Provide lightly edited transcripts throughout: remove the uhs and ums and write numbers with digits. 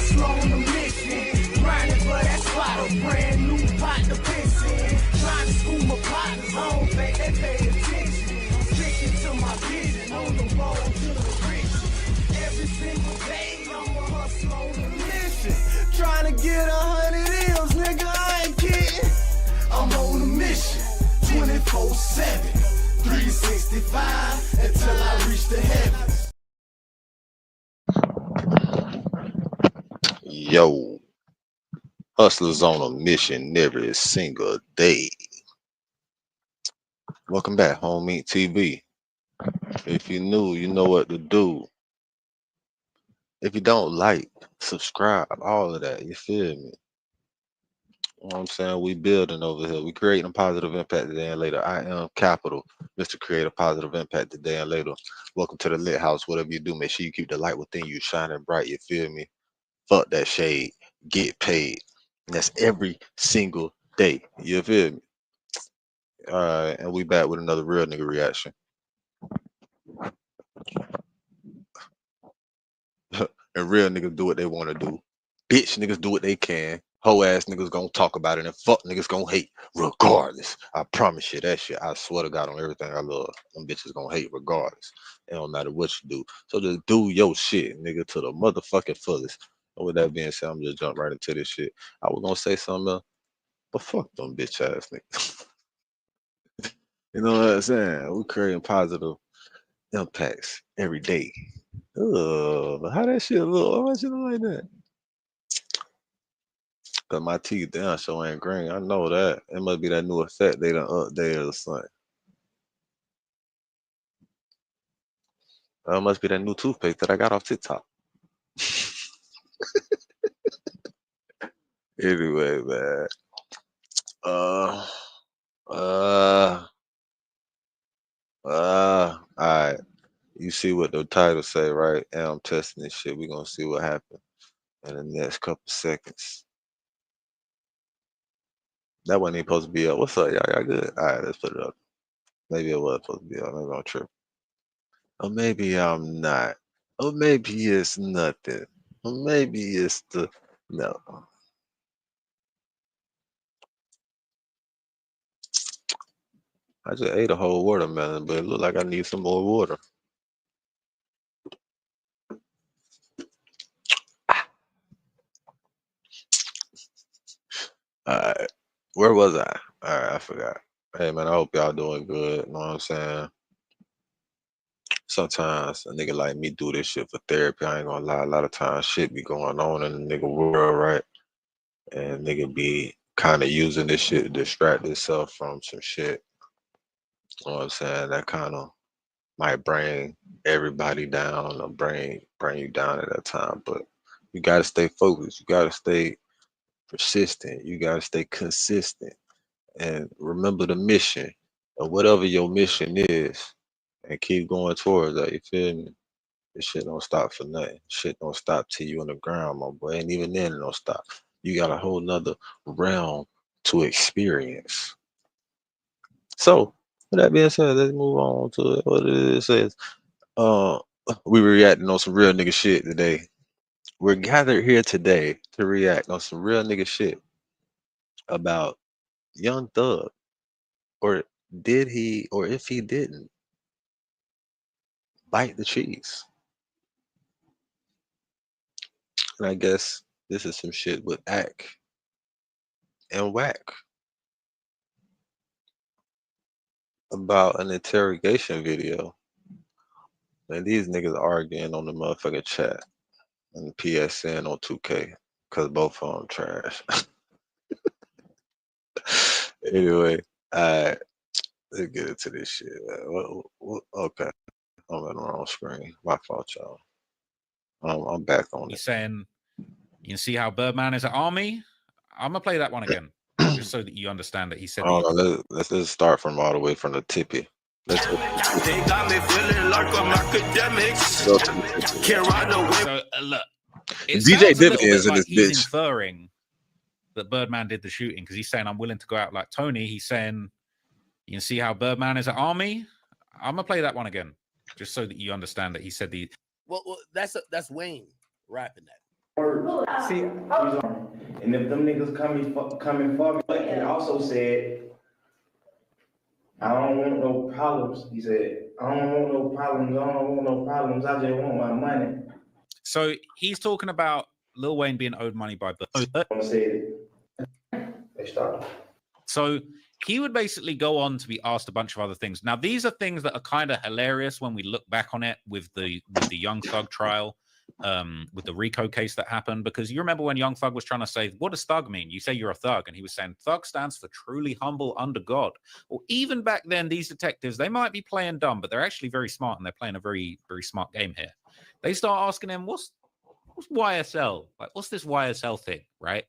hustle on the mission. Grinding for that spot, a brand new pot to piss in. Trying to school my partners, I don't think they pay attention. I'm sticking to my vision, on the road to the riches. Every single day, I'm a hustle on the mission. Trying to get 100 M's, nigga, I ain't kidding. I'm on a mission, 24/7, 365, until I reach the heavens. Yo, hustlers on a mission every single day. Welcome back, Home Meat TV. If you're new, you know what to do. If you don't like, subscribe, all of that. You feel me? You know what I'm saying? We building over here. We creating a positive impact today and later. I am Capital, Mr. Create a Positive Impact today and later. Welcome to the Lit House. Whatever you do, make sure you keep the light within you shining bright. You feel me? Fuck that shade. Get paid. And that's every single day. You feel me? All right, and we back with another real nigga reaction. And real niggas do what they want to do. Bitch niggas do what they can. Hoe ass niggas gonna talk about it, and fuck niggas gonna hate regardless. I promise you that shit. I swear to God on everything I love. Them bitches gonna hate regardless. It don't matter what you do. So just do your shit, nigga, to the motherfucking fullest. And with that being said, I'm just jump right into this shit. I was gonna say something else, but fuck them bitch ass niggas. You know what I'm saying? We creating positive impacts every day. Ugh, how that shit look? Why shit look like that? Cause my teeth down so ain't green. I know that. It must be that new effect they done updated or something. It must be that new toothpaste that I got off TikTok. Anyway, man. Uh, uh, alright. You see what the title say, right? And I'm testing this shit. We gonna see what happens in the next couple seconds. That wasn't even supposed to be up. What's up, y'all? Y'all good? Alright, let's put it up. Maybe it was supposed to be up. Maybe I'm tripping. Or maybe I'm not. Or maybe it's nothing. Or maybe it's the no. I just ate a whole watermelon, but it looked like I need some more water. Alright. Where was I? Alright, I forgot. Hey man, I hope y'all doing good. You know what I'm saying? Sometimes a nigga like me do this shit for therapy. I ain't gonna lie. A lot of times shit be going on in the nigga world, right? And nigga be kind of using this shit to distract himself from some shit. You know what I'm saying? That kind of might bring everybody down or bring you down at that time. But you gotta stay focused. You gotta stay persistent. You gotta stay consistent. And remember the mission or whatever your mission is and keep going towards that. You feel me? This shit don't stop for nothing. Shit don't stop till you on the ground, my boy. And even then it don't stop. You got a whole nother realm to experience. So with that being said, let's move on to what it says. We were reacting on some real nigga shit today. We're gathered here today to react on some real nigga shit about Young Thug. Or did he, or if he didn't, bite the cheese? And I guess this is some shit with Wack and Wack about an interrogation video. And these niggas arguing on the motherfucking chat and the PSN on 2K because both of them trash. Anyway, let's get into this shit. Okay, I'm on the wrong screen. My fault, y'all. I'm back on He's it. saying, you can see how Birdman is at Army. I'm gonna play that one again, just so that you understand that he said. Let's start from all the way from the tippy. Let's go. They got me feeling like I'm academics. So look, DJ Dividends in like this he's bitch. inferring that Birdman did the shooting because he's saying, I'm willing to go out like Tony. He's saying, you can see how Birdman is at Army. I'm gonna play that one again, just so that you understand that he said the. Well, that's Wayne rapping that. See, and if them niggas coming for me, he also said, I don't want no problems. He said, I don't want no problems. I just want my money. So he's talking about Lil Wayne being owed money by Bird. I'm gonna say it. They start. So he would basically go on to be asked a bunch of other things. Now, these are things that are kind of hilarious when we look back on it with the Young Thug trial, with the RICO case that happened, because you remember when Young Thug was trying to say, what does thug mean? You say you're a thug. And he was saying, thug stands for truly humble under God. Well, even back then, these detectives, they might be playing dumb, but they're actually very smart, and they're playing a very, very smart game here. They start asking him, what's YSL? Like, what's this YSL thing, right?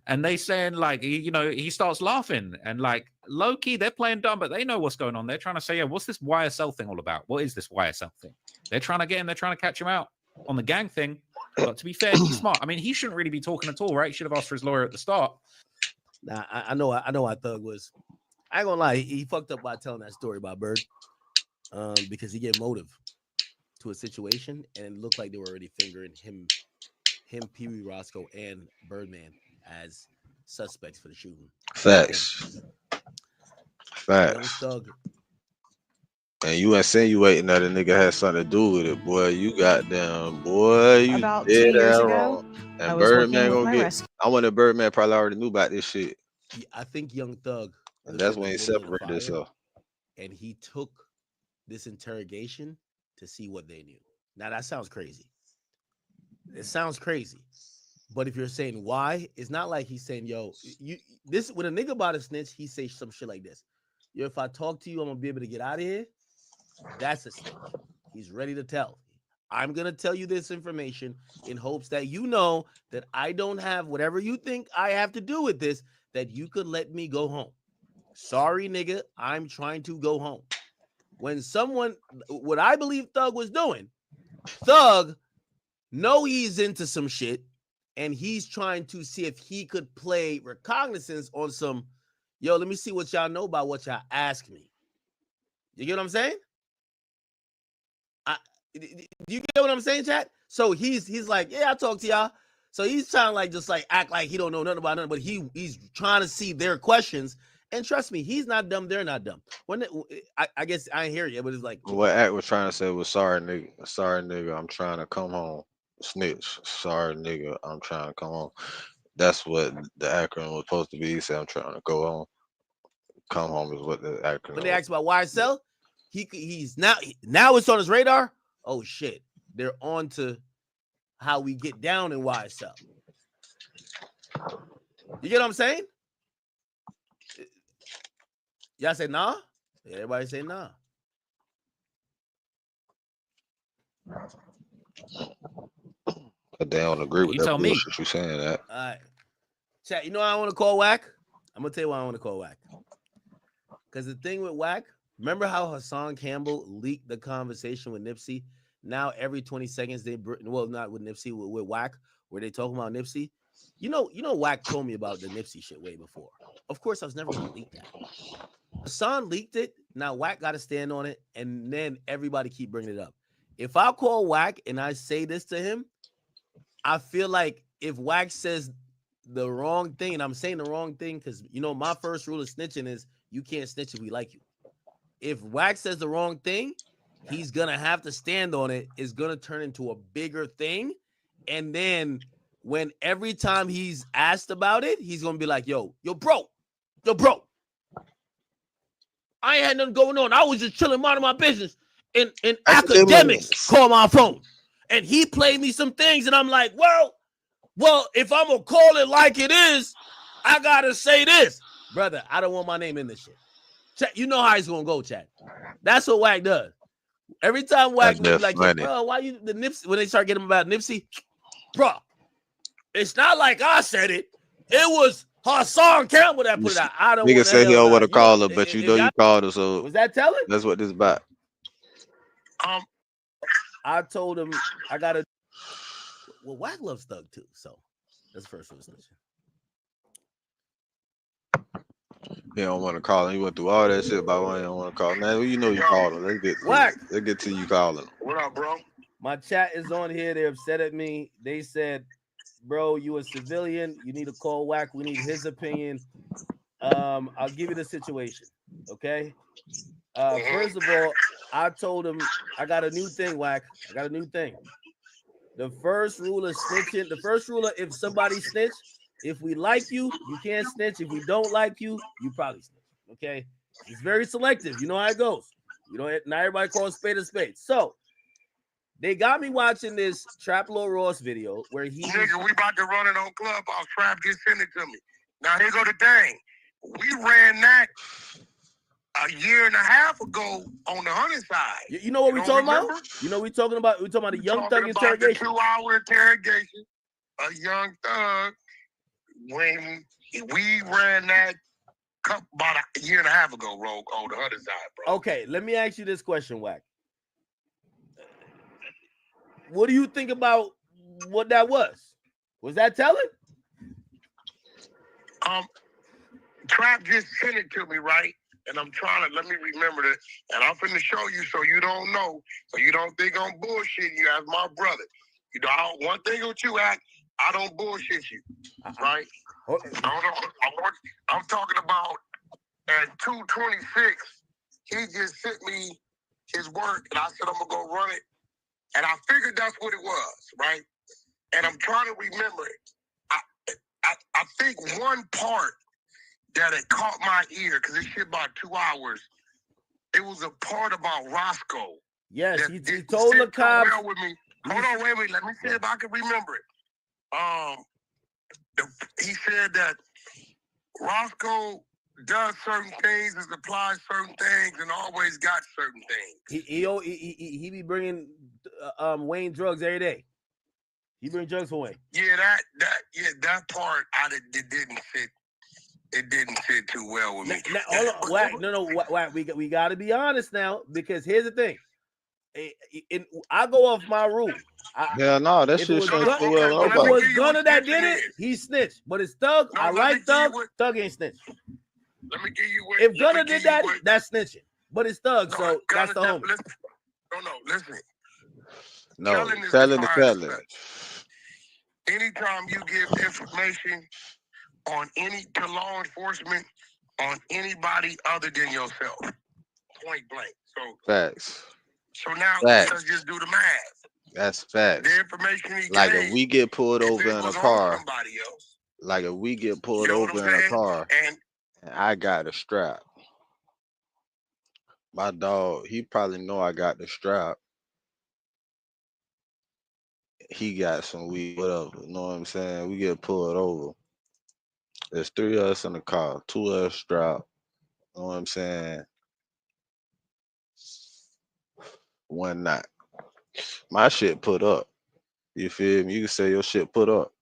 And they saying, like, he starts laughing, and like, low key, they're playing dumb, but they know what's going on. They're trying to say, yeah, what's this YSL thing all about? What is this YSL thing? They're trying to get him, they're trying to catch him out on the gang thing. But to be fair, he's smart. I mean, he shouldn't really be talking at all, right? He should have asked for his lawyer at the start. Nah, I know why Thug was. I ain't gonna lie, he fucked up by telling that story about Bird, because he gave motive to a situation, and it looked like they were already fingering him, Pee Wee Roscoe, and Birdman as suspects for the shooting. Facts. Young Thug. And you insinuating that a nigga had something to do with it, boy. You goddamn, boy. You About did 2 years that ago, wrong. I And was Birdman working with gonna my get. rescue. I wonder Birdman probably already knew about this shit. I think Young Thug. And that's when he separated himself. And he took this interrogation to see what they knew. Now that sounds crazy. It sounds crazy. But if you're saying why, it's not like he's saying, yo, this when a nigga about to snitch, he says some shit like this. Yo, if I talk to you, I'm gonna be able to get out of here. That's a snitch. He's ready to tell. I'm gonna tell you this information in hopes that you know that I don't have whatever you think I have to do with this, that you could let me go home. Sorry, nigga, I'm trying to go home. When someone, what I believe Thug was doing, Thug know he's into some shit, and he's trying to see if he could play recognizance on some, yo, let me see what y'all know about what y'all ask me. You get what I'm saying? Do you get what I'm saying, chat? So he's like, yeah, I talk to y'all. So he's trying to like just like act like he don't know nothing about nothing, but he's trying to see their questions. And trust me, he's not dumb. They're not dumb. When I guess I ain't hear you, but it's like What Act was trying to say was sorry, nigga, I'm trying to come home. Snitch, sorry, nigga, I'm trying to come home. That's what the acronym was supposed to be. He said, I'm trying to go home. Come home is what the acronym. When they asked about YSL, he's now it's on his radar. Oh shit, they're on to how we get down in YSL. You get what I'm saying? Y'all say nah? Everybody say nah. But they don't agree with You that tell me. bullshit you saying that. All right. Chat, you know I want to call Wack? I'm going to tell you why I want to call Wack. Because the thing with Wack, remember how Hassan Campbell leaked the conversation with Nipsey? Now every 20 seconds not with Nipsey, with Wack, where they talking about Nipsey. You know Wack told me about the Nipsey shit way before. Of course, I was never going to leak that. Hassan leaked it. Now Wack got to stand on it, and then everybody keep bringing it up. If I call Wack and I say this to him, I feel like if Wack says the wrong thing, and I'm saying the wrong thing because, my first rule of snitching is you can't snitch if we like you. If Wack says the wrong thing, he's going to have to stand on it. It's going to turn into a bigger thing. And then when every time he's asked about it, he's going to be like, yo, bro. I ain't had nothing going on. I was just chilling, minding my business. And academics call my phone. And he played me some things. And I'm like, well, if I'm going to call it like it is, I got to say this. Brother, I don't want my name in this shit. Chat, you know how he's going to go, chat. That's what Wack does. Every time Wack be like, bro, why you the Nipsey? When they start getting about Nipsey, bro, it's not like I said it. It was Hassan Campbell that put it out. I don't Nigga say he don't want to call her, but you called her, so was that telling? That's what this is about. I told him I gotta. Well, Wack loves Thug too, so that's the first one. He don't want to call him. He went through all that shit about why he don't want to call him. Man, you know you called him. Let's get to you calling him. What up, bro? My chat is on here. They're upset at me. They said bro, you a civilian. You need to call Wack. We need his opinion. I'll give you the situation. Okay. First of all, I told him I got a new thing, Wack. I got a new thing. The first rule of snitching, the first rule of if somebody snitch, if we like you, you can't snitch. If we don't like you, you probably snitch. Okay. It's very selective. You know how it goes. You know, not everybody calls spade a spade. So they got me watching this Trap Lord Ross video where he nigga, we about to run it on Clubhouse. Trap just sent it to me. Now here go the thing. We ran that a year and a half ago on the hunting side. You know what we talking remember? about? You know what we talking about? We talking about the young thug The interrogation. 2-hour interrogation. A young thug. When we ran that about a year and a half ago, Rogue, on the hunting side, bro. Okay, let me ask you this question, Wack. What do you think about what that was? Was that telling? Trap just sent it to me, right? And I'm trying to let me remember that. And I'm finna show you so you don't know, so you don't think I'm bullshitting you as my brother. You know, one thing with you, Act, I don't bullshit you, right? I'm talking about at 2:26. He just sent me his work, and I said I'm gonna go run it. And I figured that's what it was, right? And I'm trying to remember it. I think one part that it caught my ear, because this shit about 2 hours, it was a part about Roscoe. Yes, he told the cops. Well with me. Hold on, wait, let me see if I can remember it. He said that Roscoe does certain things and supplies certain things and always got certain things. He be bringing Wayne drugs every day. He bring drugs for Wayne. Yeah, that part it didn't fit. It didn't fit too well with me. Hold on, Wack. Wack. We got to be honest now, because here's the thing. I go off my rule. That shit shouldn't fit well. If it was Gunna that did it, he snitched. But it's Thug. No, I like Thug. Thug ain't snitch. Let me give you what. If Gunna did that, that's snitching. But it's Thug, so that's the homie. Listen. No, telling. Anytime you give information to law enforcement on anybody other than yourself, point blank. So facts. So now let's just do the math. That's facts. The information he like gave, if we get pulled over in a car, else, like if we get pulled over in a car, and I got a strap. My dog, he probably know I got the strap. He got some weed, whatever. You know what I'm saying? We get pulled over. There's 3 of us in the car, 2 of us strapped. You know what I'm saying? 1 not. My shit put up. You feel me? You can say your shit put up.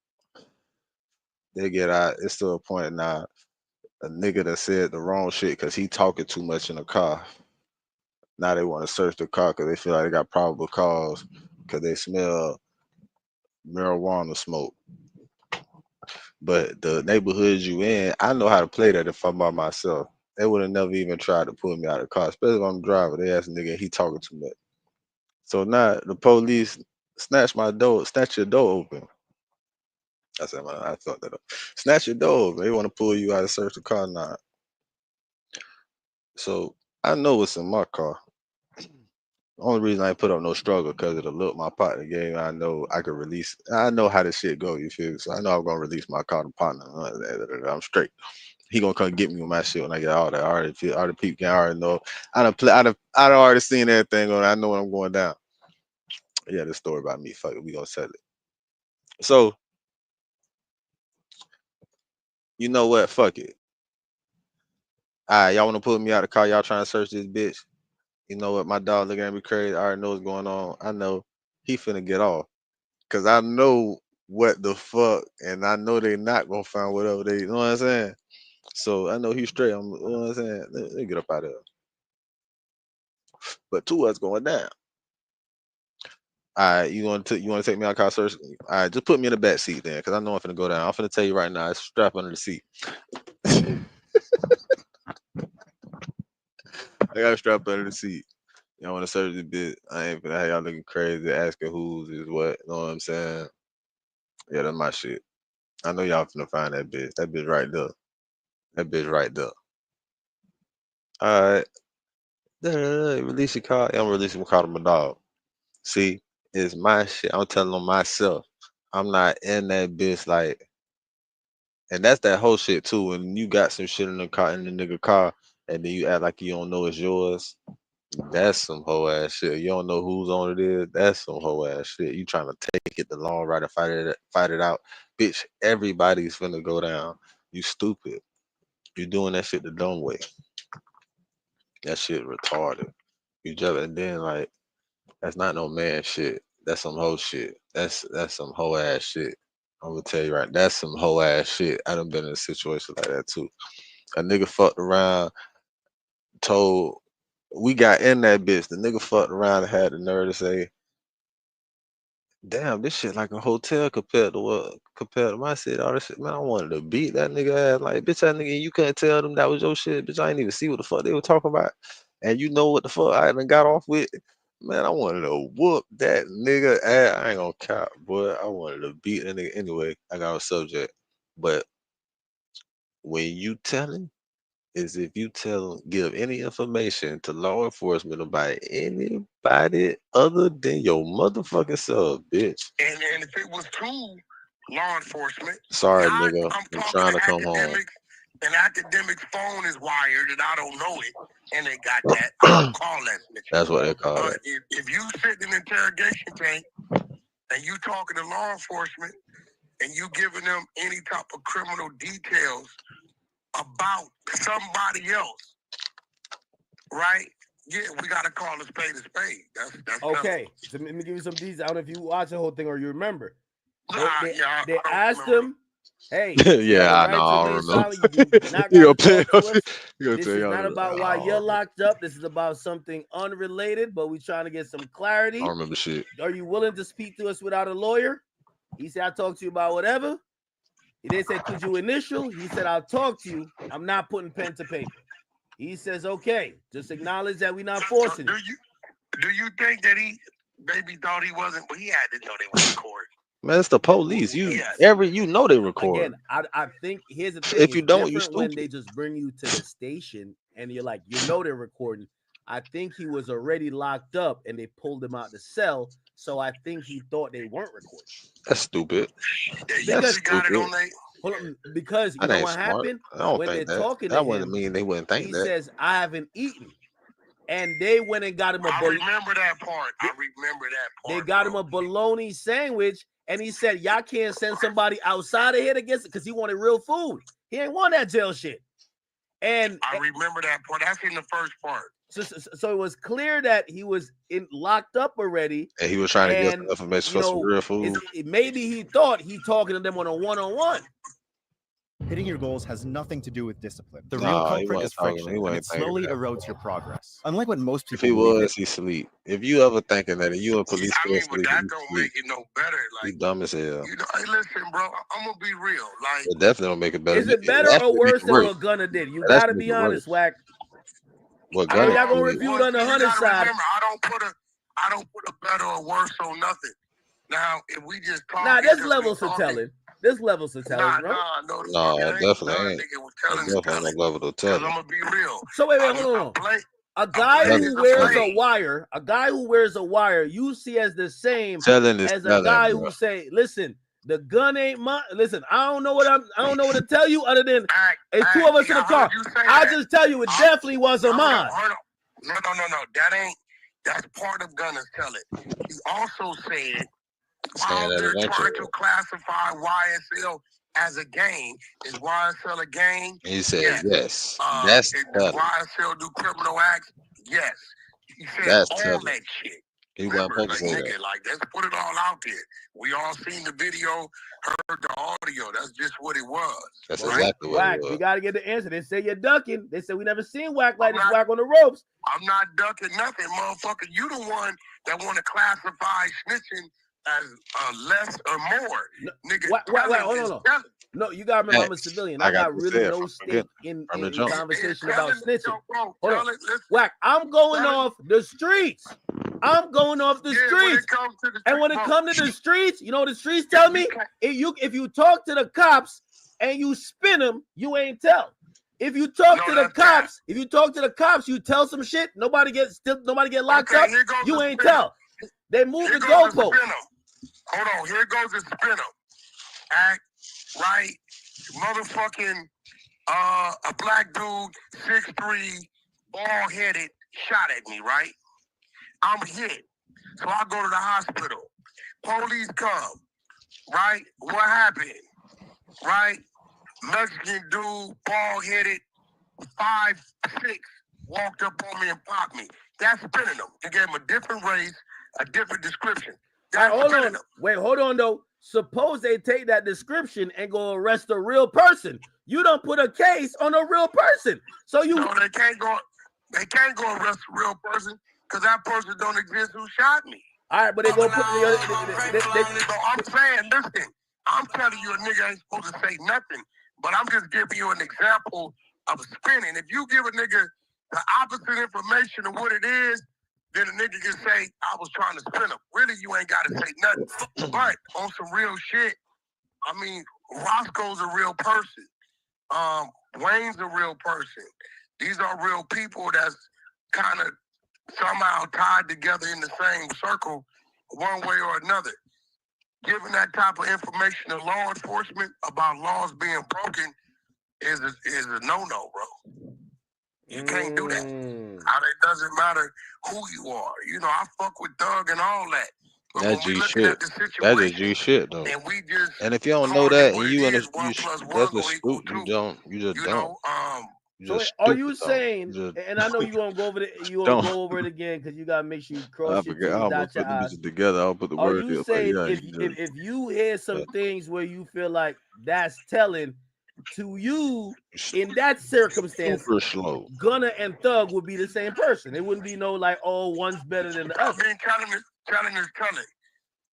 They get out. It's to a point now. A nigga that said the wrong shit because he talking too much in the car. Now they want to search the car because they feel like they got probable cause because they smell marijuana smoke. But the neighborhoods you in, I know how to play that if I'm by myself. They would have never even tried to pull me out of the car, especially if I'm driving. They ask a nigga, he talking too much. So now the police snatch your door open. I said, I thought that up. Snatch your door open. They want to pull you out and search the car now. So I know what's in my car. The only reason I ain't put up no struggle because of the look my partner gave. I know I could release. I know how this shit go. You feel me? So I know I'm gonna release my car to partner. I'm straight. He gonna come get me with my shit when I get all that. I already feel. All the people can already know. I done already seen everything on. I know when I'm going down. Yeah, this story about me. Fuck it, we gonna sell it. So you know what? Fuck it. All right, y'all want to pull me out of the car? Y'all trying to search this bitch? You know what? My dog looking at me crazy. I already know what's going on. I know he finna get off. Cause I know what the fuck, and I know they not gonna find whatever they, you know what I'm saying? So I know he's straight. You know what I'm saying? Let me get up out of here. But 2 of us going down. All right, you want to take me out car search? All right, just put me in the back seat then, cause I know I'm finna go down. I'm finna tell you right now, it's strap under the seat. I got a strap under the seat. Y'all want to search this bit? I ain't finna have y'all looking crazy, asking who's is what. You know what I'm saying? Yeah, that's my shit. I know y'all finna find that bitch. That bitch right there. That bitch right there. All right. Release your car. I'm releasing my car to my dog. See, it's my shit. I'm telling on myself. I'm not in that bitch like, and that's that whole shit too. When you got some shit in the car, in the nigga car, and then you act like you don't know it's yours. That's some hoe ass shit. You don't know who's on it is. That's some hoe ass shit. You trying to take it the long ride and fight it out, bitch. Everybody's finna go down. You stupid. You doing that shit the dumb way. That shit retarded. You just and then like that's not no man shit. That's some hoe shit. That's some hoe ass shit. I'm gonna tell you right. That's some hoe ass shit. I done been in a situation like that too. A nigga fucked around, told we got in that bitch. The nigga fucked around and had the nerve to say, damn, this shit like a hotel compared to my city. All this shit, man. I wanted to beat that nigga ass. Like, bitch, that nigga, you couldn't tell them that was your shit. Bitch, I ain't even see what the fuck they were talking about. And you know what the fuck I done got off with. Man, I wanted to whoop that nigga ass. I ain't gonna cap, boy. I wanted to beat that nigga anyway. I got a subject. But when you tell him, is if you give any information to law enforcement about anybody other than your motherfucking self, bitch. And if it was to law enforcement, sorry, now nigga, I'm trying to come home. academics, and academics' phone is wired, and I don't know it, and they got that. I don't call that bitch. That's what they call it. If you sit in an interrogation tank and you talking to law enforcement and you giving them any type of criminal details about somebody else, right? Yeah, we gotta call a spade a spade. That's okay. So let me give you some details. I don't know if you watch the whole thing or you remember. I They don't asked remember. him, "Hey, yeah, I know. I don't remember. You not got to talk to us. This This is not about why you're locked up. This is about something unrelated, but we're trying to get some clarity. I don't remember shit. Are you willing to speak to us without a lawyer?" He said, "I'll talk to you about whatever." They said, "Could you initial?" He said, "I'll talk to you. I'm not putting pen to paper." He says, "Okay, just acknowledge that we're not forcing it." Do you think that he maybe thought he wasn't? Well, he had to know they were recording. Man, it's the police. You know they record. Again, I think here's the thing. If you don't, you when stupid. they just bring you to the station and you're like, you know they're recording. I think he was already locked up and they pulled him out the cell. So I think he thought they weren't recording. That's stupid. Because he got it on they. Hold on, because you know what happened? I don't when think they're that. talking That to wouldn't him, mean they wouldn't think he that. says, "I haven't eaten." And they went and got him I remember that part. They got him a bologna sandwich, and he said, "Y'all can't send somebody outside of here to get it," because he wanted real food. He ain't want that jail shit. And I remember that part. That's in the first part. So it was clear that he was locked up already, and he was trying to get some information for some real food. Maybe he thought he talking to them on a one-on-one. Hitting your goals has nothing to do with discipline. The real culprit is friction, and it slowly erodes your progress. Unlike what most people believe. He sleep. If you ever thinking that you in police force, but that don't make it no better. Like, you dumb as hell. You know, hey, listen, bro, I'm gonna be real. Like, it definitely don't make it better. Is it better or worse than what Gunner did? You gotta be honest, Wack. What I know y'all gonna review it on the Hunter side. Remember, I don't put a better or worse on nothing. Now, if we just talk, there's levels to telling. There's levels to telling, bro. No, definitely ain't. Definitely no level to telling. I'm gonna be real. So wait, hold on. A guy who wears a wire, you see as the same as a guy who say, "Listen, the gun ain't mine. Listen, I don't know what to tell you other than it's two of us in the car. I just tell you it definitely wasn't mine." No. That's part of Gunner's telling. He also said, while they're trying to classify YSL as a gang, is YSL a gang? He said yes. Does YSL do criminal acts? Yes. He said all that shit. He wasn't supposed to say that. Like, let's put it all out there. We all seen the video, heard the audio. That's just what it was. That's exactly what it was. We got to get the answer. They say you're ducking. They said we never seen Wack like this. Wack on the ropes. I'm not ducking nothing, motherfucker. You the one that want to classify snitching as less or more. No, nigga, hold on. No, you got to remember, I'm a civilian. I got really no stake in conversation about snitching. Hold on. Wack, I'm going off the streets. I'm going off the streets. And when it comes to the streets, you know what the streets tell me? If you talk to the cops and you spin them, you ain't tell. If you talk to the cops, you tell some shit, nobody get locked up, you ain't tell. They move the goalpost. Hold on, here goes the spinner. Act right, motherfucking a black dude, 6'3", bald-headed, shot at me, right? I'm hit. So I go to the hospital. Police come, right? What happened? Right? Mexican dude, bald-headed, 5'6", walked up on me and popped me. That's spinning them. You gave him a different race, a different description. Right, hold on. Wait, hold on though. Suppose they take that description and go arrest a real person. You don't put a case on a real person. So you no, they can't go arrest a real person because that person don't exist who shot me. All right, but they go put So I'm saying, listen, I'm telling you a nigga ain't supposed to say nothing, but I'm just giving you an example of spinning. If you give a nigga the opposite information of what it is, then a nigga can say, I was trying to spin him. Really, you ain't got to say nothing. But on some real shit, I mean, Roscoe's a real person. Wayne's a real person. These are real people that's kind of somehow tied together in the same circle one way or another. Giving that type of information to law enforcement about laws being broken is a no-no, bro. You can't do that. It doesn't matter who you are. You know, I fuck with Thug and all that. But that's G shit. That is G shit though. And if you don't know that, and you that's the scoop. You just don't. So are you saying? And I know you won't go over it. You won't go over it again because you gotta make sure you cross your T's, dot your I's together. I'll put the Are word. you saying if you hear some things where you feel like that's telling to you in that circumstance, super slow, Gunna and Thug would be the same person? It wouldn't be no like, oh, one's better than the other. I mean, telling is telling.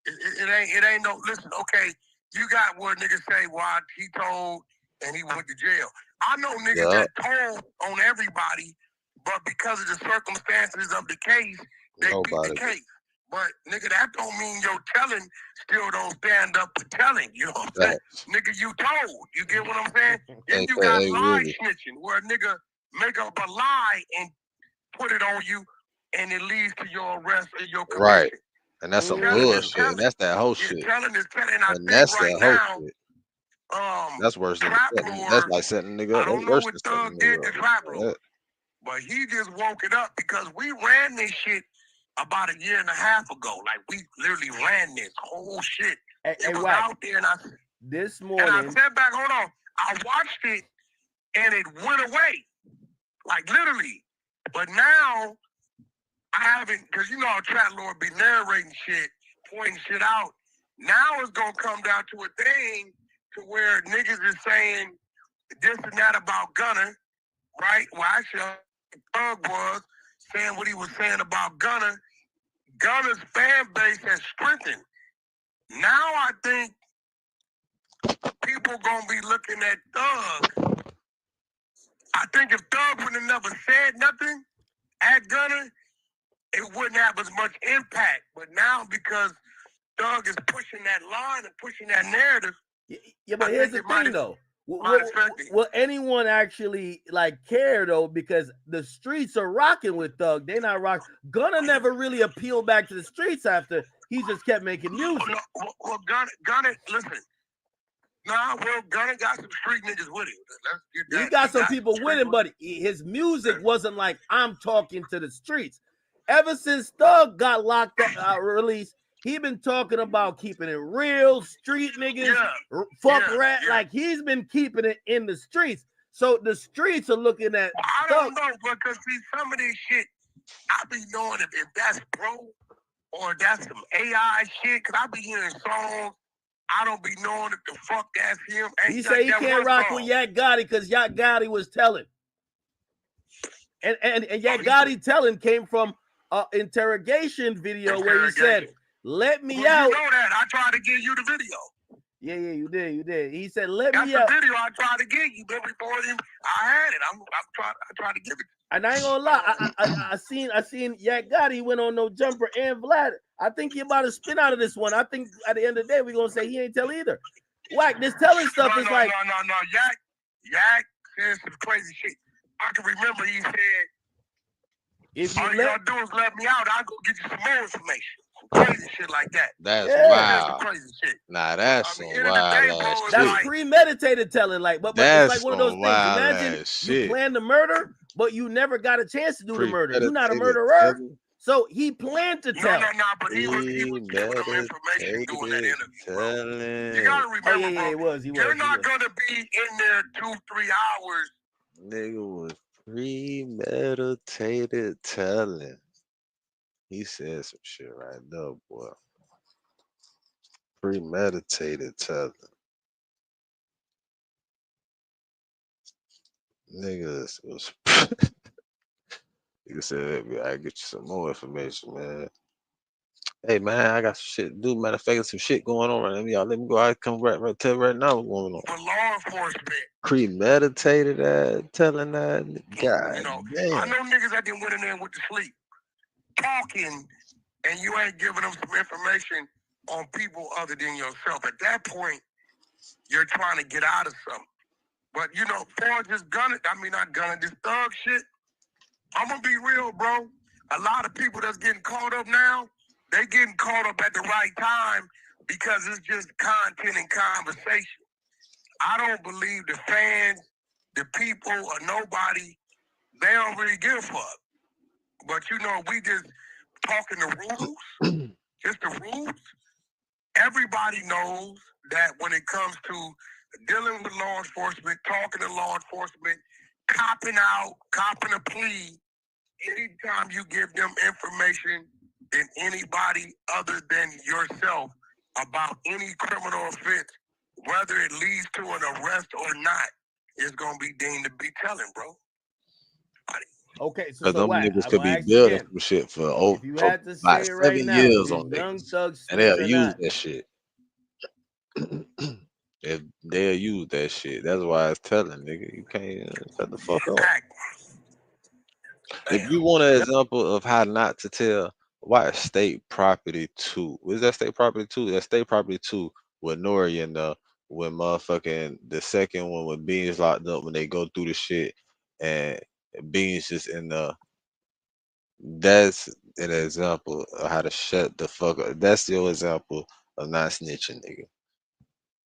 It ain't no. Listen, okay, you got what niggas say. Why he told and he went to jail. I know niggas that told on everybody, but because of the circumstances of the case, they beat the case. But nigga, that don't mean your telling still don't stand up for telling. You know what I'm saying? Nigga, you told. You get what I'm saying? Then you got lie snitching, where a nigga make up a lie and put it on you, and it leads to your arrest or your conviction. Right. And that's some bullshit. And that's that whole shit. Telling is telling. And that's that whole shit. That's worse than that's like setting a nigga up. I don't know what Thug did to Trap Lord, but he just woke it up because we ran this shit about a year and a half ago. Like we literally ran this whole shit. It was out there, and this morning. And I said back, hold on. I watched it, and it went away, like literally. But now I haven't, because you know how Trap Lord be narrating shit, pointing shit out. Now it's gonna come down to a thing to where niggas is saying this and that about Gunna, right? Well, actually, Thug was saying what he was saying about Gunna. Gunna's fan base has strengthened. Now I think people gonna be looking at Thug. I think if Thug would have never said nothing at Gunna, it wouldn't have as much impact. But now because Thug is pushing that line and pushing that narrative. Yeah, but here's the thing though. Will anyone actually like care though? Because the streets are rocking with Thug. They not rock. Gunna never really appealed back to the streets after he just kept making music. Well, Gunna, listen. Nah, well, Gunna got some street niggas with him. He got some people with him, but his music wasn't like I'm talking to the streets. Ever since Thug got locked up, released, he been talking about keeping it real, street niggas, rap. Like he's been keeping it in the streets. So the streets are looking at. I don't know, because see, some of this shit, I be knowing if that's bro or that's some AI shit. Cause I be hearing songs, I don't be knowing if the fuck that's him. He say he can't rock with Yak Gotti because Yak Gotti was telling. And Yak Gotti telling came from interrogation video where he said, "Let me out." You know that I tried to give you the video. Yeah, you did. He said, "Let That's me out." the video I tried to give you, but before him, I had it. I tried to give it. And I ain't gonna lie, I seen Yak Gotti went on No Jumper and Vlad. I think he about to spin out of this one. I think at the end of the day, we're gonna say he ain't tell either. Wack, this telling stuff is like no. Yak said some crazy shit. I can remember he said, if all you gotta do is let me out, I'll go get you some more information. Crazy shit like that. That's That's wild. some crazy shit. Nah, that's some wild ass shit. That's premeditated telling, like, but it's like one of those things. Imagine you planned the murder, but you never got a chance to do the murder. You're not a murderer. So he planned to tell. No, but he was giving them information during that interview, bro. You gotta remember, bro, you're not gonna be in there 2-3 hours. Nigga was premeditated telling. He said some shit right there, boy. Premeditated telling. Niggas was nigga said, I get you some more information, man. Hey man, I got some shit to do. Matter of fact, some shit going on right now. Let me go. I come right tell you right now what's going on. For law enforcement. Premeditated telling that. God, you know, damn. I know niggas that didn't went in there with the sleep talking, and you ain't giving them some information on people other than yourself. At that point, you're trying to get out of something. But you know, for this this thug shit, I'm gonna be real, bro. A lot of people that's getting caught up now, they getting caught up at the right time because it's just content and conversation. I don't believe the fans, the people, or nobody, they don't really give a fuck. But you know, we just talking the rules, just the rules. Everybody knows that when it comes to dealing with law enforcement, talking to law enforcement, copping a plea, anytime you give them information than anybody other than yourself about any criminal offense, whether it leads to an arrest or not, is going to be deemed to be telling, bro. Okay, so them Wack, niggas could be building some shit for over about 7 years on Young Thug and they'll use that shit. If they'll use that shit, that's why it's telling, nigga. You can't shut the fuck up. If you want an example of how not to tell, why State Property 2? Was that State Property 2? That State Property 2 with Nori and when motherfucking the second one with Beans locked up when they go through the shit and Beans just in the. That's an example of how to shut the fuck up. That's your example of not snitching, nigga.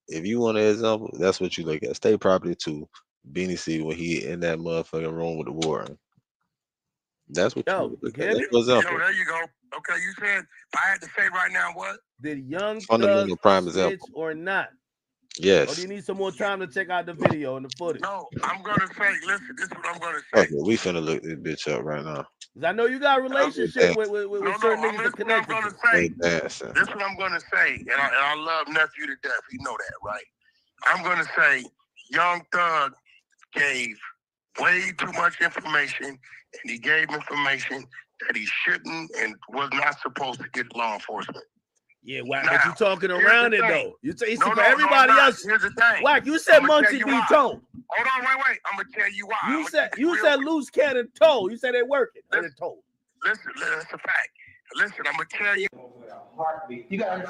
If you want an example, that's what you look at. State Property 2, Beanie C when he in that motherfucking room with the warden. That's what you look at. That's your example. There you go. Okay, you said if I had to say right now what? Did Young Fundamental Thug prime snitch example. or not? Yes. Or do you need some more time to check out the video and the footage? No, I'm gonna say, listen, this is what I'm gonna say. Okay, we finna look this bitch up right now. Because I know you got a relationship with certain niggas that connected. This is what I'm gonna say, and I love Nephew to death. You know that, right? I'm gonna say Young Thug gave way too much information, and he gave information that he shouldn't and was not supposed to get law enforcement. Yeah, Wack, but you talking around it though. You say for everybody else. Here's the thing. Wack, you said Munchie be told. Hold on, wait. I'm gonna tell you why. You said loose cannon told. You said they working. They told. Listen, that's a fact. Listen, I'm gonna tell you. Heartbeat. You gotta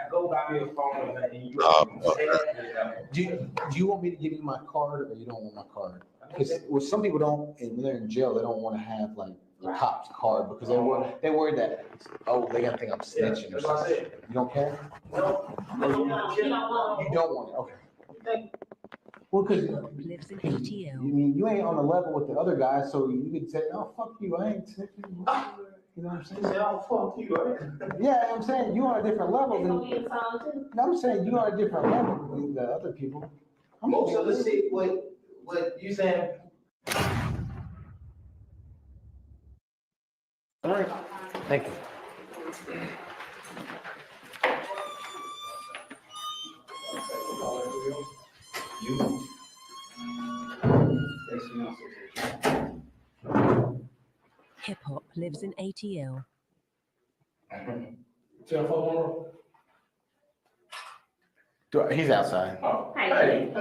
go buy me a phone and you do you want me to give you my card or you don't want my card? Because some people don't, and when they're in jail, they don't want to have like the cop's card because they worry that they gotta think I'm snitching or something. You don't care? No. You don't want it. Okay. Well, because you ain't on the level with the other guy, so you could say, "Oh, fuck you, I ain't snitching." You know what I'm saying? Oh, fuck you. Yeah, I'm saying you on a different level than. No, I'm saying you on a different level than the other people. Most of the shit, what you saying? All right. Thank you. Hip hop lives in ATL. He's outside. Oh, hey.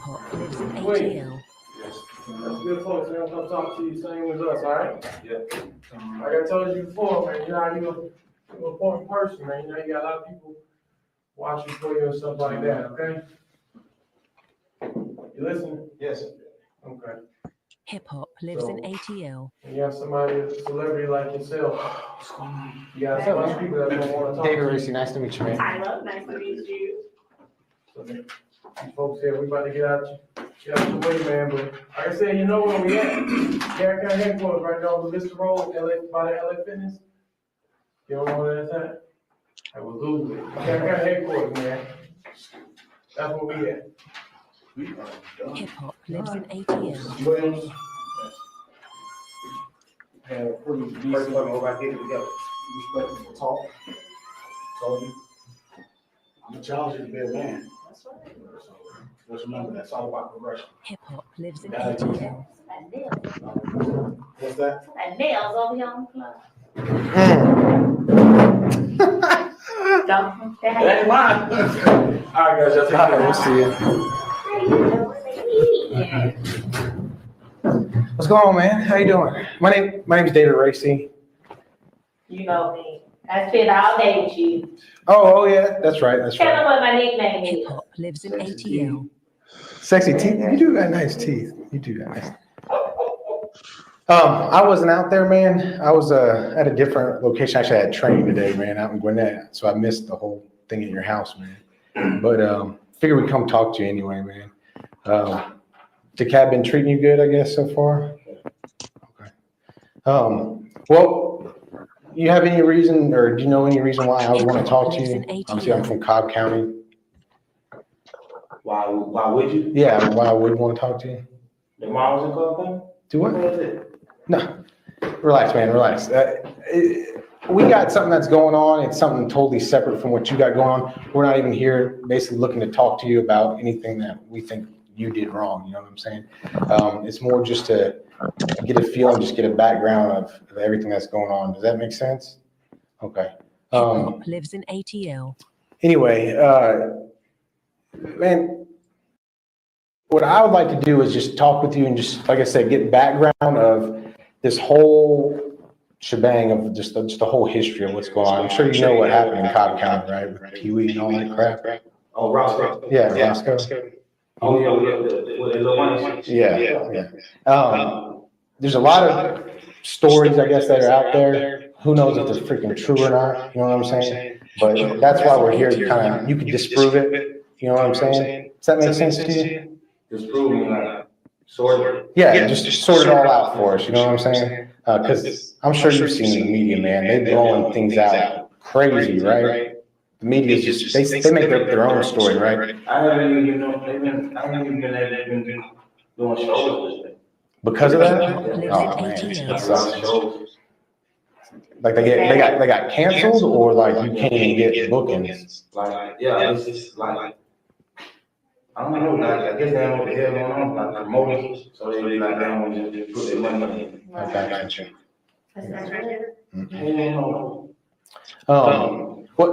Hip-hop lives in ATL. That's good folks, man. Come talk to you, same with us, all right? Yeah. Like I told you before, man, you're an important person, man. You know, you got a lot of people watching for you and stuff like that, okay? You listen? Yes. Okay. Hip-hop lives in ATL. And you have somebody, a celebrity like yourself. You got a bunch of people that don't want to talk to you. David Racy, nice to meet you, man. Tyler, nice to meet you. So, these folks here, we about to get out the way, man. But like I said, you know where we at. Garrett County headquarters right there on the Vista Road, by the LA Fitness. You don't know where that's at? I will Google it. Garrett County headquarters, man. That's where we at. Hip-hop lives in ATL. Williams. Have pretty First decent, one, go back, get it together. respectful talk. Told you. I'm gonna challenge you to be a man. That's right. So, just remember, that's all about progression. Hip-hop lives in ATL. That nails. What's that? That nails over here on the club. Don't. That's mine. All right, guys, y'all take care. We'll see you. What's going on, man? How you doing? My name's David Racy. You know me. I spent all day with you. Oh yeah, that's right. Tell them what my nickname is. Hip-hop lives in ATL. Sexy teeth. You do got nice teeth. You do got nice. I wasn't out there, man. I was at a different location. Actually, I had training today, man, out in Gwinnett. So I missed the whole thing at your house, man. But figured we'd come talk to you anyway, man. The cab been treating you good, I guess, so far? Okay. Well, you have any reason, or do you know any reason why I would want to talk to you? Obviously, I'm from Cobb County. Why would you? Yeah, why I would want to talk to you. The mom was in Cobb County? Do what? What was it? No, relax, man, relax. We got something that's going on. It's something totally separate from what you got going on. We're not even here basically looking to talk to you about anything that we think you did wrong. You know what I'm saying? It's more just to get a feel and just get a background of everything that's going on. Does that make sense? Okay. Hip-hop lives in ATL. Anyway, man, what I would like to do is just talk with you and just, like I said, get background of this whole shebang of just the whole history of what's going on. I'm sure you know what happened in Cobb County, right? With Pee Wee and all that crap. Oh, Roscoe. Yeah, Roscoe. Oh, yeah, with the little one. Yeah. There's a lot of stories, I guess, that are out there. Who knows if they're freaking true or not? You know what I'm saying? But that's why we're here to kind of, you can disprove it. You know what I'm saying? Does that make sense to you? Disproving, like, sort of. Yeah, just sort it all out for us. You know what I'm saying? Because I'm sure you've seen the media, man. They're blowing things out crazy, right? The media just, they make their own story, right? I haven't even been doing shows with them. Because of that? Hip-hop Oh, lives in man, that ATL. sucks. Like they got canceled, or like you can't even get bookings? Like, yeah, it's just like, I don't know, like, I guess they don't know what the hell going on, like promoters, so they be like, they don't want to just put their money in. I got you. Mhm. What?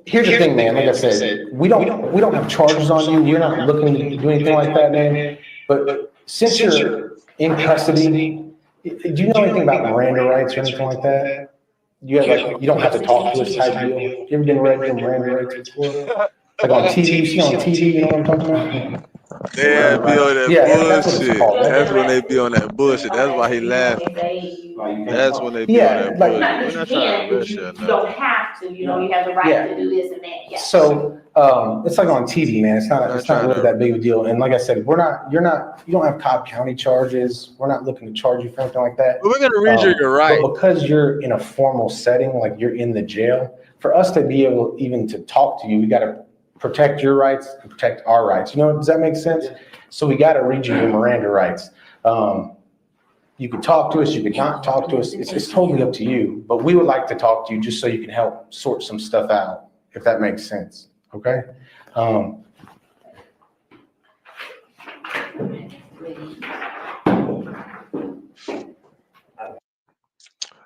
Here's the thing, man. Like I said, we don't have charges on you. We're not looking to do anything like that, man. But since you're in custody, do you know anything about Miranda rights or anything like that? You have like, you don't have to talk to us type deal. You ever been read your Miranda rights before? Like on TV, you see on TV, you know what I'm talking about? They be on that that's what it's bullshit. called. That's when they be on that bullshit. That's why he laughing. That's when they be on that like- bullshit. Not We're that you not trying can, to but rush you you or don't nothing. have to, you know, you have the right to do this and that, yeah. So, it's like on TV, man. It's not really that big of a deal. And like I said, you don't have Cobb County charges. We're not looking to charge you for anything like that. But we're gonna read you your right. But because you're in a formal setting, like you're in the jail, for us to be able even to talk to you, we got to protect your rights and protect our rights. You know, does that make sense? So we got to read you your Miranda rights. You can talk to us, you can not talk to us. It's totally up to you. But we would like to talk to you just so you can help sort some stuff out, if that makes sense. Okay?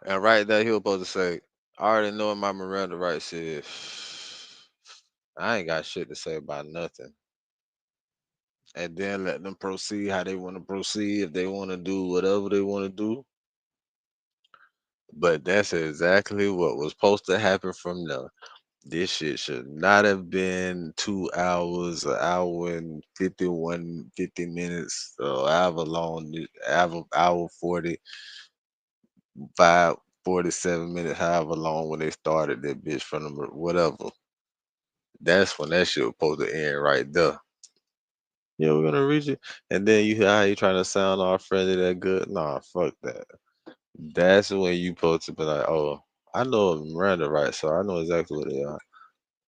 And right there, he was supposed to say, I already know what my Miranda rights is. I ain't got shit to say about nothing. and then let them proceed how they want to proceed. If they want to do whatever they want to do. But that's exactly what was supposed to happen from there. This shit should not have been 2 hours, an hour and 50 minutes, however long, hour 40, 47 minutes, however long when they started that bitch from them or whatever. That's when that shit was supposed to end right there. Yeah, we're gonna reach it. And then you hear how you trying to sound all friendly that good. Nah, fuck that. That's when you supposed to be like, oh, I know Miranda right, so I know exactly what they are.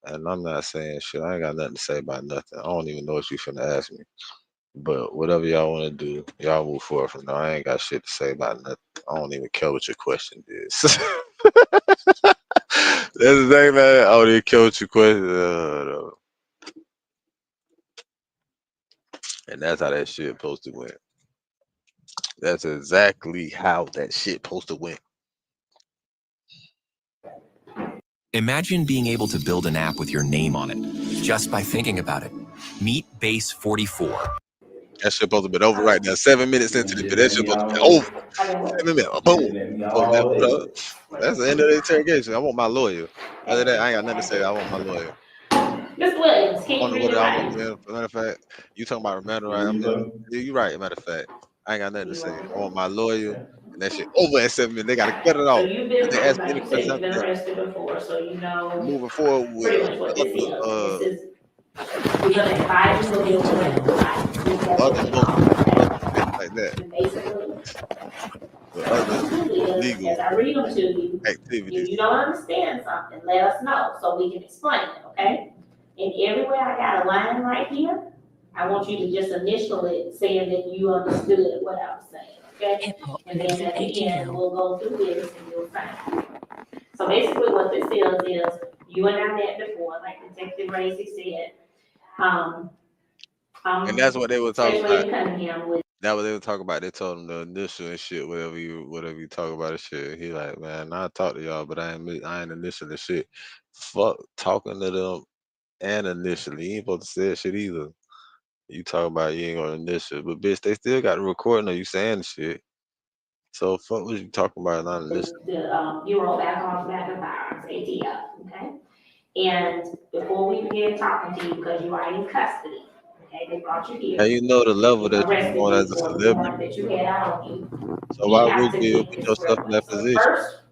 And I'm not saying shit. I ain't got nothing to say about nothing. I don't even know what you finna ask me. But whatever y'all want to do, y'all move forward from now. I ain't got shit to say about nothing. I don't even care what your question is. That's the thing, man. I don't even care what your question is. And that's how that shit supposed to win. That's exactly how that shit supposed to win. Imagine being able to build an app with your name on it just by thinking about it. Meet Base 44. That shit supposed to be over right now. 7 minutes into the bit. That shit supposed to be over. 7 minutes. Boom. Supposed to hold up. That's the end of the interrogation. I want my lawyer. Other than that, I ain't got nothing to say. I want my lawyer. Mr. Williams, can I don't you know read what your I want. writing? Matter of fact, you talking about Romano, right? I mean, you right. Matter of fact, I ain't got nothing to say. I want my lawyer, and that shit over at 7 minutes. They gotta cut it So off. you've If been, they ask me like any you said, questions you've after been that, arrested before, so you know moving forward with pretty much what this is. other, This is, we're gonna advise you to deal with it. other motions, shit like that, And basically, with other is, legal as I read them to you, if activities. you don't understand something, let us know so we can explain it, okay? And everywhere I got a line right here, I want you to just initial it saying that you understood what I was saying, okay? Hip-hop And then lives in at the end, ATL. we'll go through this and you'll find. So basically what this is you and I met before, like Detective Racy said. And that's what they were talking about. Special Cunningham with. That's what they were talking about. They told him the initial and shit, whatever you talk about and shit. He like, man, I talk to y'all, but I ain't initial and shit. Fuck talking to them and initially. You ain't supposed to say that shit either. You talk about you ain't gonna initial, but bitch, they still got the recording of you saying the shit. So fuck what you talking about, not initial. The Bureau of Alcohol, Tobacco, and Firearms, ATF, okay? And before we begin talking to you, because you are in custody, okay, they brought you here. And you know the level that you're Arrested on you as a for the celebrity. warrant that you had out on you. So We why have would to you get put this yourself real in quick. that So position?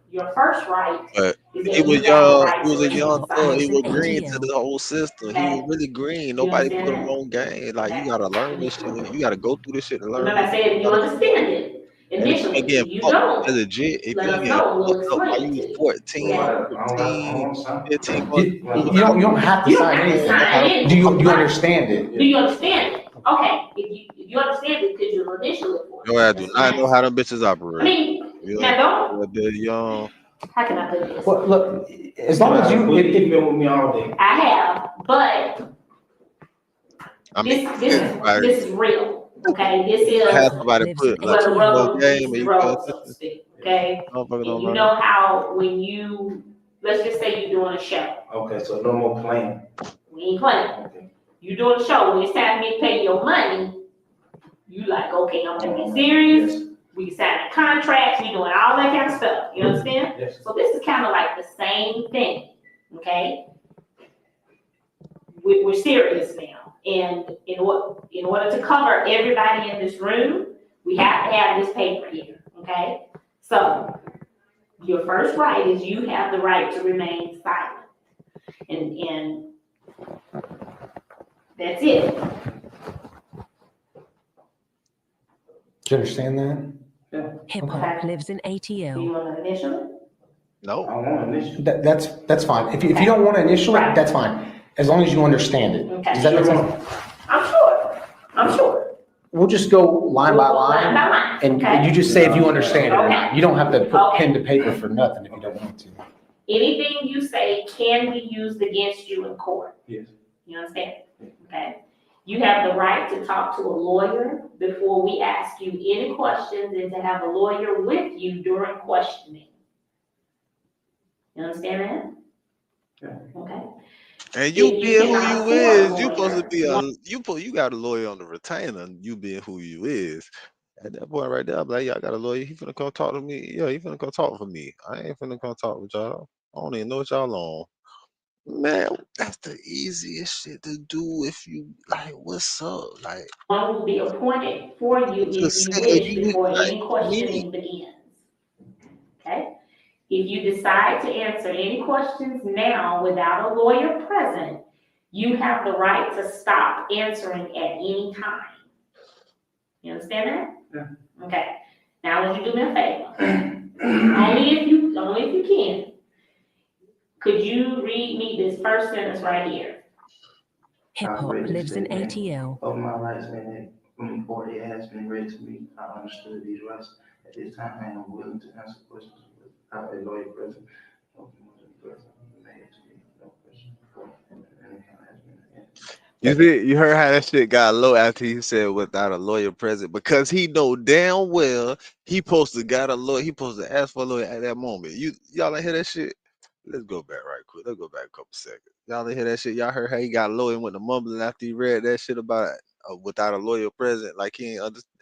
your first right But is he that was you have the young. right He to was a young remain thug. He silent. was green to ATL. the whole system. He was Okay? really green. You Nobody put understand him that? on game. Like you Okay. gotta learn this shit. You gotta go through this shit to learn Remember this I shit. said you understand it And if you initially. ain't getting If you fucked, don't, legit, if let you ain't us getting know and we'll fucked up while explain you it was to you. 14, Okay? 15, 15, You, you don't have to You don't sign have to anything. sign anything. Do you understand it? Do you understand it? Okay, if you understand it, could you initial it for us? your ass do That's what I'm not know asking. how them bitches I operate. mean, You now ain't don't, they're young. how can I put this? Well, look, as long as you, You've been with me all day. I have, but I mean, this is real, okay? This is have Hip-hop somebody lives in put like where the a full rubber game meets and the you pay road, so to attention. speak, okay? Motherfucker And don't you learn. know how when you, let's just say you're doing a show. Okay, so no more playing. We ain't playing. Okay. You doing a show, when it's time for me to pay your money, you like, okay, I'm gonna be serious. Yes. We signing contracts, we doing all that kind of stuff. You understand? Yes. So this is kind of like the same thing, okay? We're serious now, and in order to cover everybody in this room, we have to have this paper here, okay? So your first right is you have the right to remain silent, and that's it. do you understand that? Hip-hop Okay. lives in Do you ATL. want to initial it? No. I want initial. That's fine. If you don't want to initial it, that's fine. As long as you understand it. Okay. Does that make sense? I'm sure. We'll just go line by line. Line by line, And okay? you just say if you understand it or Okay. not. You don't have to put Okay. pen to paper for nothing if you don't want to. Anything you say can be used against you in court. Yes. You understand? Okay. You have the right to talk to a lawyer before we ask you any questions and to have a lawyer with you during questioning. You understand that? Yeah. Okay. And you being who you is, you supposed to be you got a lawyer on the retainer. You being who you is. At that point right there, I'm like, y'all got a lawyer. He finna come talk to me. Yeah, he finna come talk for me. I ain't finna come talk with y'all. I don't even know what y'all on. Man, that's the easiest shit to do if you like. What's up? Like, one will be appointed for you if you wish before any questioning begins. Okay? If you decide to answer any questions now without a lawyer present, you have the right to stop answering at any time. You understand that? Yeah. Okay. Now, would you do me a favor? only if you can. Could you read me this first sentence right here? Hip hop lives in ATL. Of my rights, man, before it has been read to me, I understood these rights. At this time, I am willing to answer questions without a lawyer present. you see, you heard how that shit got low after he said without a lawyer present, because he know damn well he supposed to got a lawyer. He supposed to ask for a lawyer at that moment. Y'all ain't hear that shit? Let's go back right quick. Let's go back a couple seconds. Y'all ain't hear that shit? Y'all heard how he got low and went to mumbling after he read that shit about without a lawyer present, like he ain't understand.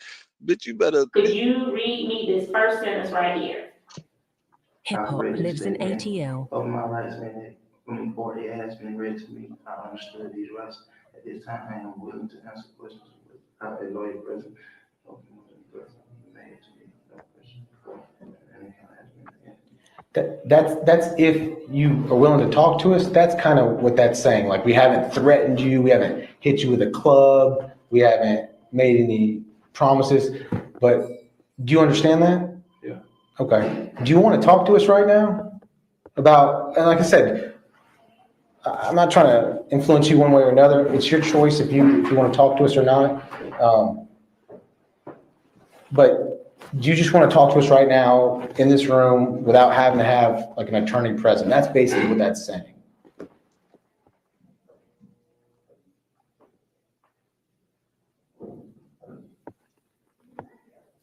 Bitch, you better. Could you read me this first sentence right here? Hip hop lives in ATL. Of my rights, man, before it has been read to me, I understood these rights. At this time, I am willing to answer questions without a lawyer present. That's if you are willing to talk to us. That's kind of what that's saying. Like, we haven't threatened you, we haven't hit you with a club, we haven't made any promises. But do you understand that? Yeah. Okay. Do you want to talk to us right now about? And like I said, I'm not trying to influence you one way or another. It's your choice if you want to talk to us or not. But do you just want to talk to us right now in this room without having to have like an attorney present? That's basically what that's saying.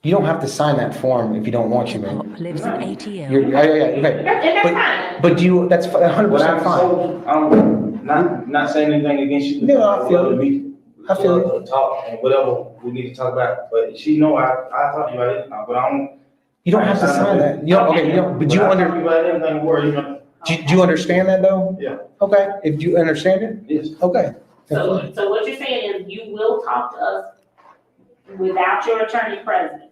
You don't have to sign that form if you don't want to, man. Hip hop lives in ATL. Okay. But do you? That's 100% fine. I'm not saying anything against you. No, I feel it. I feel it. Talk and whatever we need to talk about. But she know I talk to you about it now, but I don't. You don't have to sign that. You don't, okay. You don't. But do you do you understand that though? Yeah. Okay. If you understand it. Yes. Okay. So what you're saying is you will talk to us without your attorney present.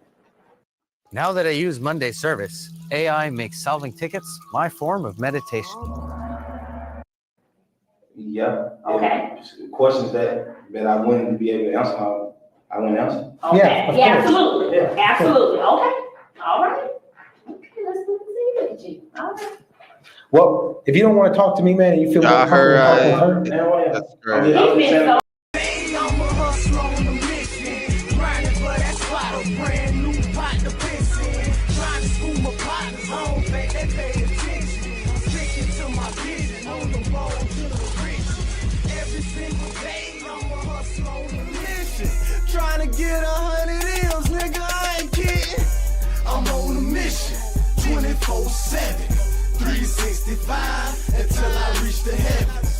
Now that I use Monday service, AI makes solving tickets my form of meditation. Yeah. Okay. Questions that I wouldn't be able to answer, I wouldn't answer. Okay. Yeah, absolutely. Yeah. Absolutely. Okay. All right. Okay, let's see you. All right. Well, if you don't want to talk to me, man, and you feel more comfortable talking to her, that's great. I'm a hustler on a mission, grinding for that spot, a brand new pot to piss in. Trying to school my partners home, they pay attention. Sticking to my vision, on the road to the rich. Every single day, I'm a hustler on a mission. Trying to get 100 M's, nigga, I ain't kidding. I'm on a mission, 24/7, 365, until I reach the heavens.